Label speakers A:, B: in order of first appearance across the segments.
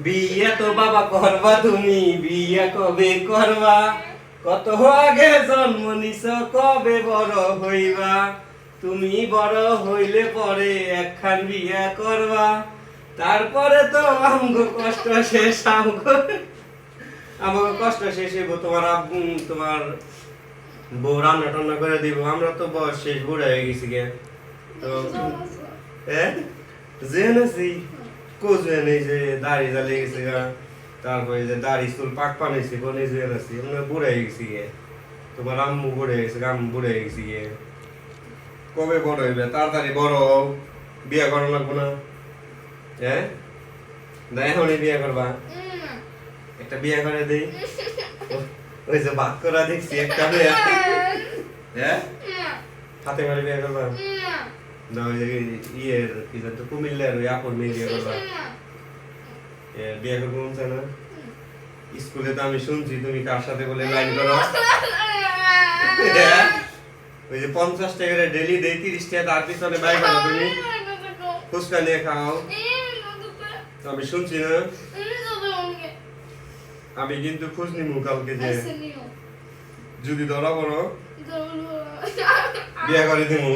A: বিয়ে তো বাবা করবা তুমি, বিয়ে কবে করবা? কত আগে জন্ম নিছ, কবে বড় হইবা? তুমি বড় হইলে পরে একখান বিয়ে করবা, তারপরে তো আমগো কষ্ট শেষ। আমাকে কষ্ট শেষ হইব, তোমার আব্বু তোমার বউ রান্না টান্না করে দিব। আমরা তো বয়স শেষ, বুড়া হয়ে গেছি গে। তো হ্যাঁ জেন আছি কোজেন, এই যে দাড়ি জ্বালিয়ে গেছে গা, তারপরে যে দাড়ি চুল পাক পানাইছে কোন জেন আছি, আমরা বুড়া হয়ে গেছি গে। তোমার আম্মু বুড়ে হয়ে গেছে, আম্মু বুড়ে হয়ে গেছি গে। কবে বড় হইবে? তাড়াতাড়ি বড় হও, বিয়ে করা লাগবো না? হ্যাঁ এখনই বিয়ে করবা? একটা বিয়ে করে দেই। ওই যে বাদ করা দেখছি একটা বিয়ে। হ্যাঁ হাতে করে বিয়ে করবা না? ওই যে ইয়ের কি জানতো, কুমিল্লার ওই আপন মেয়ে বিয়ে করবা? বিয়ে করবো মন চায় না? স্কুলে তো আমি শুনছি তুমি কার সাথে বলে লাইন করো। ওই যে 50 টাকা ডেলি দেই, 30 টাকা তার পিছনে বাই করো তুমি, ফুচকা নিয়ে খাও। আমি শুনছি না, আমি কিন্তু খোঁজ নিমু কালকে যে যদি ধরা পড়ো বিয়ে করে দিমু।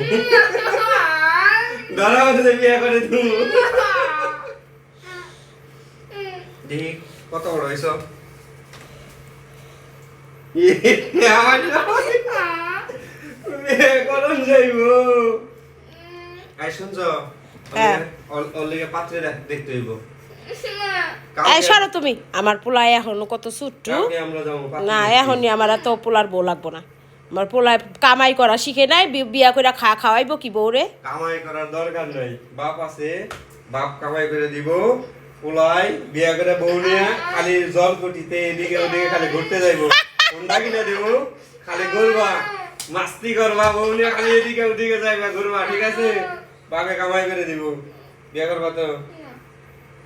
A: ধরা পড়লে বিয়ে করে দিমু। দেখি কত বড় হইছ? বিয়ে করন যাইব। আই শুনছ? অলরেডি পাত্রে দেখতে হইব।
B: এই সরো তুমি, আমার পোলা এখনো কত ছোট্ট না, এখনই আমার এত পোলার বউ লাগবো না। আমার পোলা কামাই করা শিখে নাই, বিয়া করে খাওয়াইবো কি বউরে?
A: কামাই করার দরকার নাই, বাপ আছে, বাপ কামাই করে দিব। পোলাই বিয়া করে বউ নিয়ে খালি জলকুটিতে এদিকে ওদিকে খালি ঘুরতে যাইবো, হুন্ডা কিনে দিব, খালি ঘুরবা, মাস্তি করবা, বউ নিয়ে খালি এদিকে ওদিকে যাইবা, ঘুরবা, ঠিক আছে? বাপে কামাই করে দিব। বিয়া করবা তো?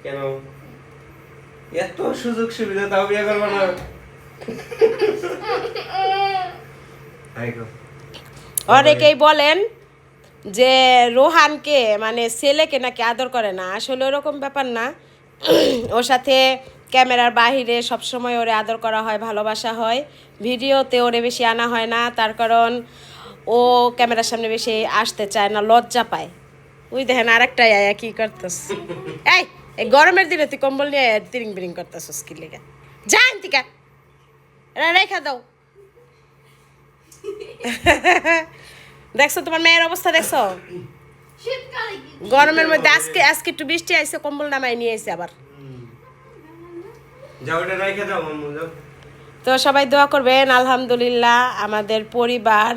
A: কেন এত সুযোগ সুবিধা তাও বিয়ে করবো না?
B: অনেকেই বলেন যে রোহানকে মানে ছেলেকে নাকি আদর করে না, আসলে ওরকম ব্যাপার না। ওর সাথে ক্যামেরার বাহিরে সবসময় ওরে আদর করা হয়, ভালোবাসা হয়, ভিডিওতে ওরে বেশি আনা হয় না, তার কারণ ও ক্যামেরার সামনে বেশি আসতে চায় না, লজ্জা পায়। ওই দেখেন আরেকটা আয়া কি করতেছ? এই গরমের দিনে তুই কম্বল নিয়ে তিরিং বিরিং করতেছস কি লেগে? যান টিকা রেখা দাও। দেখছো তোমার মেয়ের অবস্থা, দেখছো? গরমের মধ্যে আজকে আজকে একটু বৃষ্টি আইছে, কম্বল নামাই নিয়ে আইছে আবার। তো সবাই দোয়া করবেন, আলহামদুলিল্লাহ আমাদের পরিবার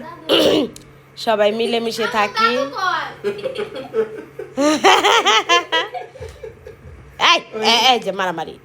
B: সবাই মিলেমিশে থাকি। এই যে মারামারি।